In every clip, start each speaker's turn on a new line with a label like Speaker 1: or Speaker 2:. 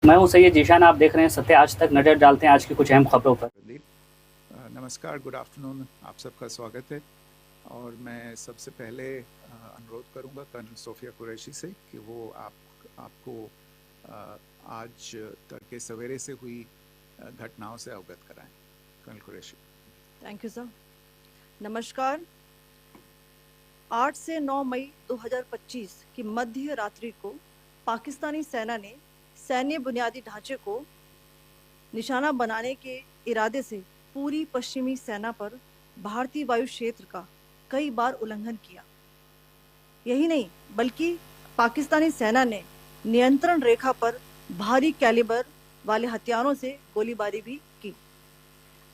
Speaker 1: मैं हूं सैयद जीशान, आप देख रहे हैं सत्य आज तक। नजर डालते हैं आज की कुछ अहम खबरों पर।
Speaker 2: नमस्कार, गुड आफ्टरनून, आप सबका स्वागत है। और मैं सबसे पहले अनुरोध करूंगा कर्नल सोफिया कुरैशी से कि वो आपको आज तड़के सवेरे से हुई घटनाओं से अवगत कराएं। Colonel Qureshi.
Speaker 3: Thank you sir. नमस्कार। 8 से 9 मई 2025 की मध्य रात्रि को पाकिस्तानी सेना ने सैन्य बुनियादी ढांचे को निशाना बनाने के इरादे से पूरी पश्चिमी सेना पर भारतीय वायु क्षेत्र का कई बार उल्लंघन किया। यही नहीं बल्कि पाकिस्तानी सेना ने नियंत्रण रेखा पर भारी कैलिबर वाले हथियारों से गोलीबारी भी की।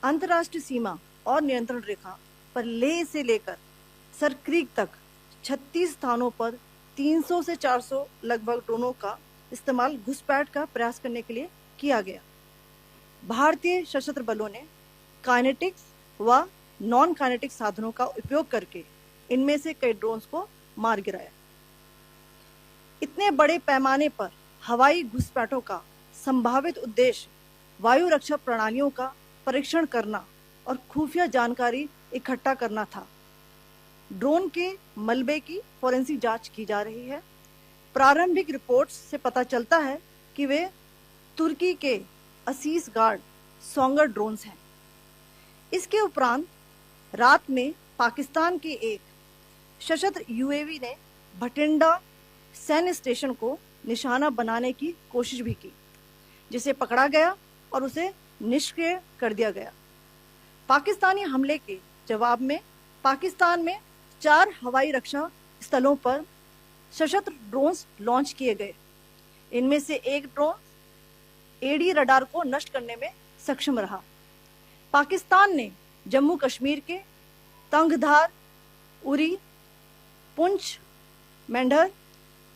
Speaker 3: अंतर्राष्ट्रीय सीमा और नियंत्रण रेखा पर लेह से लेकर सरक्रीक तक 36 स्थानों पर 300 से 400 लगभग ड्रोनों का इस्तेमाल घुसपैठ का प्रयास करने के लिए किया गया। भारतीय सशस्त्र बलों ने काइनेटिक्स व नॉन काइनेटिक साधनों का उपयोग करके इनमें से कई ड्रोन्स को मार गिराया। इतने बड़े पैमाने पर हवाई घुसपैठों का संभावित उद्देश्य वायु रक्षा प्रणालियों का परीक्षण करना और खुफिया जानकारी इकट्ठा करना था। ड्रोन के मलबे की फोरेंसिक जांच की जा रही है। प्रारंभिक रिपोर्ट्स से पता चलता है कि वे तुर्की के असीस गार्ड सोंगर ड्रोन्स हैं। इसके उपरांत रात में पाकिस्तान के एक सशस्त्र यूएवी ने भटिंडा सैन्य स्टेशन को निशाना बनाने की कोशिश भी की, जिसे पकड़ा गया और उसे निष्क्रिय कर दिया गया। पाकिस्तानी हमले के जवाब में पाकिस्तान में 4 हवाई रक्षा स्थलों पर सशस्त्र ड्रोन्स लॉन्च किए गए। इनमें से एक ड्रोन एडी रडार को नष्ट करने में सक्षम रहा। पाकिस्तान ने जम्मू कश्मीर के तंगधार, उरी, पुंछ, मेंढर,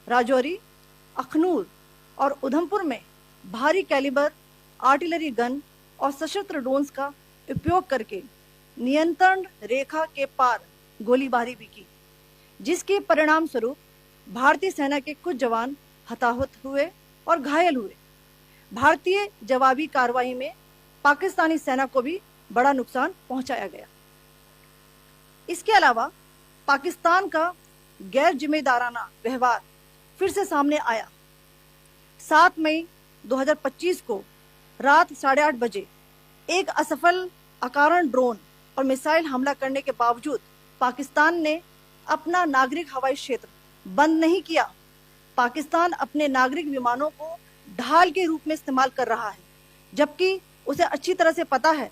Speaker 3: राजौरी, अखनूर और उधमपुर में भारी कैलिबर आर्टिलरी गन और सशस्त्र ड्रोन्स का उपयोग करके नियंत्रण रेखा के पार गोलीबारी भी की, जिसके परिणाम स्वरूप भारतीय सेना के कुछ जवान हताहत हुए और घायल हुए। भारतीय जवाबी कार्रवाई में पाकिस्तानी सेना को भी बड़ा नुकसान पहुंचाया गया। इसके अलावा पाकिस्तान का गैर जिम्मेदाराना व्यवहार फिर से सामने आया। 7 मई 2025 को रात 8:30 बजे एक असफल अकारण ड्रोन और मिसाइल हमला करने के बावजूद पाकिस्तान ने अपना नागरिक हवाई क्षेत्र बंद नहीं किया। पाकिस्तान अपने नागरिक विमानों को ढाल के रूप में इस्तेमाल कर रहा है, जबकि उसे अच्छी तरह से पता है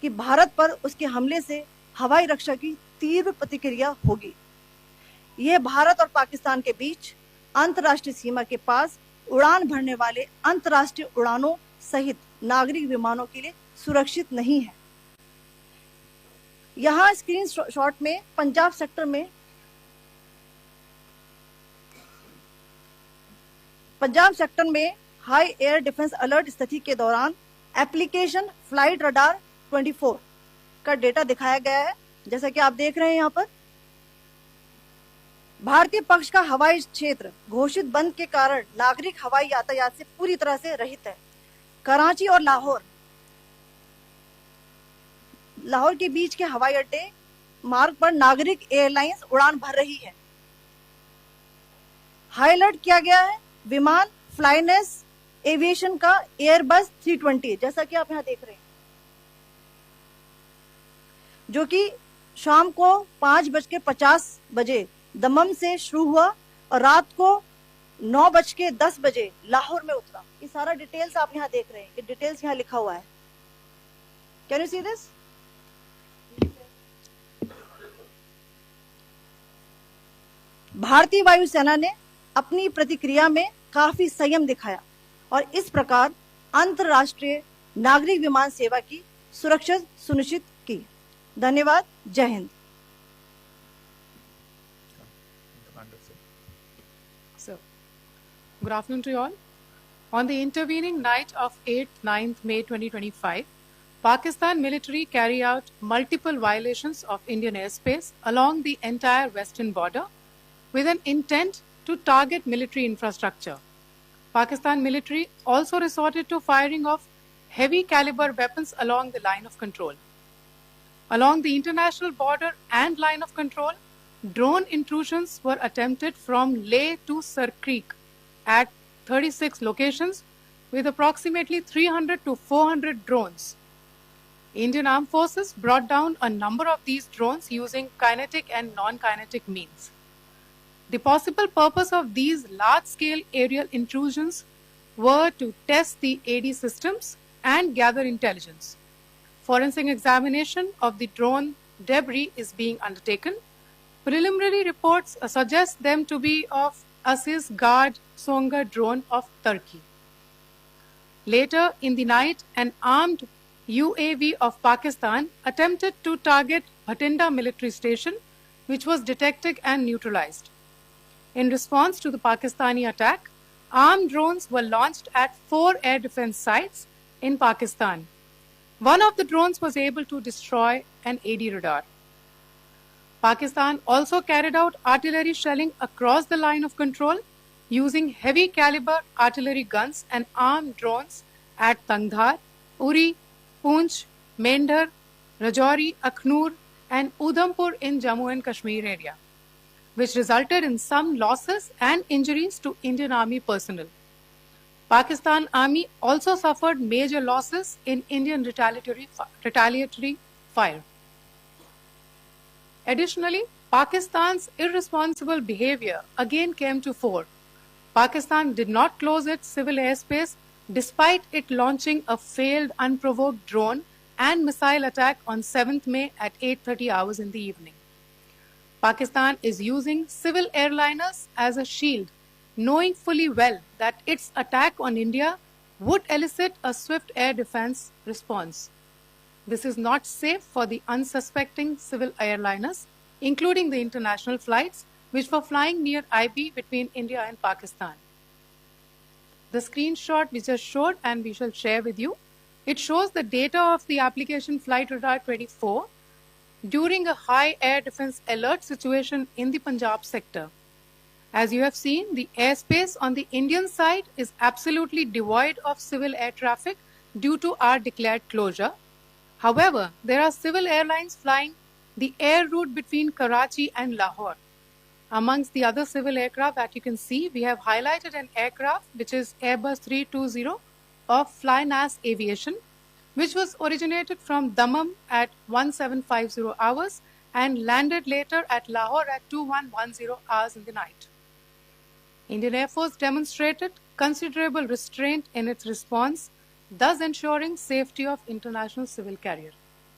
Speaker 3: कि भारत पर उसके हमले से हवाई रक्षा की तीव्र प्रतिक्रिया होगी। यह भारत और पाकिस्तान के बीच अंतर्राष्ट्रीय सीमा के पास उड़ान भरने वाले अंतर्राष्ट्रीय उड़ानों सहित नागरिक विमानों के लिए सुरक्षित नहीं है। यहाँ स्क्रीन शॉट में पंजाब सेक्टर में हाई एयर डिफेंस अलर्ट स्थिति के दौरान एप्लीकेशन फ्लाइट रडार 24 का डेटा दिखाया गया है। जैसा कि आप देख रहे हैं यहाँ पर भारतीय पक्ष का हवाई क्षेत्र घोषित बंद के कारण नागरिक हवाई यातायात से पूरी तरह से रहित है। कराची और लाहौर के बीच के हवाई अड्डे मार्ग पर नागरिक एयरलाइंस उड़ान भर रही है। हाई अलर्ट किया गया है विमान फ्लाइनेस एविएशन का एयरबस 320, जैसा कि आप यहां देख रहे हैं, जो कि शाम को 5:50 बजे दमम से शुरू हुआ और रात को 9:10 बजे लाहौर में उतरा। ये सारा डिटेल्स आप यहां देख रहे हैं, ये डिटेल्स यहां लिखा हुआ है। Can you see this? भारतीय वायुसेना ने अपनी प्रतिक्रिया में काफी संयम दिखाया और इस प्रकार अंतरराष्ट्रीय नागरिक विमान सेवा की सुरक्षा सुनिश्चित की। धन्यवाद। जय Hind.
Speaker 4: Good afternoon to you all. On the intervening night of 8th-9th May 2025, Pakistan military carried out multiple violations of Indian airspace along the entire western border with an intent to target military infrastructure. Pakistan military also resorted to firing of heavy caliber weapons along the line of control. Along the international border and line of control, drone intrusions were attempted from Leh to Sir Creek at 36 locations with approximately 300 to 400 drones. Indian Armed Forces brought down a number of these drones using kinetic and non-kinetic means. The possible purpose of these large-scale aerial intrusions were to test the AD systems and gather intelligence. Forensic examination of the drone debris is being undertaken. Preliminary reports suggest them to be of Aziz Guard Songa drone of Turkey. Later in the night, an armed UAV of Pakistan attempted to target Bhatinda military station, which was detected and neutralized. In response to the Pakistani attack, armed drones were launched at 4 air defense sites in Pakistan. One of the drones was able to destroy an AD radar. Pakistan also carried out artillery shelling across the line of control using heavy caliber artillery guns and armed drones at Tangdhar, Uri, Poonch, Mendhar, Rajouri, Akhnur and Udhampur in Jammu and Kashmir area, which resulted in some losses and injuries to Indian Army personnel. Pakistan Army also suffered major losses in Indian retaliatory fire. Additionally, Pakistan's irresponsible behavior again came to fore. Pakistan did not close its civil airspace despite it launching a failed unprovoked drone and missile attack on 7th May at 8:30 hours in the evening. Pakistan is using civil airliners as a shield, knowing fully well that its attack on India would elicit a swift air defense response. This is not safe for the unsuspecting civil airliners, including the international flights, which were flying near IB between India and Pakistan. The screenshot we just showed and we shall share with you, it shows the data of the application Flight Radar 24 during a high air defense alert situation in the Punjab sector. As you have seen, the airspace on the Indian side is absolutely devoid of civil air traffic due to our declared closure. However, there are civil airlines flying the air route between Karachi and Lahore. Amongst the other civil aircraft that you can see, we have highlighted an aircraft which is Airbus 320 of Flynas Aviation, which was originated from Dammam at 1750 hours and landed later at Lahore at 2110 hours in the night. Indian Air Force demonstrated considerable restraint in its response, thus ensuring safety of international civil carrier.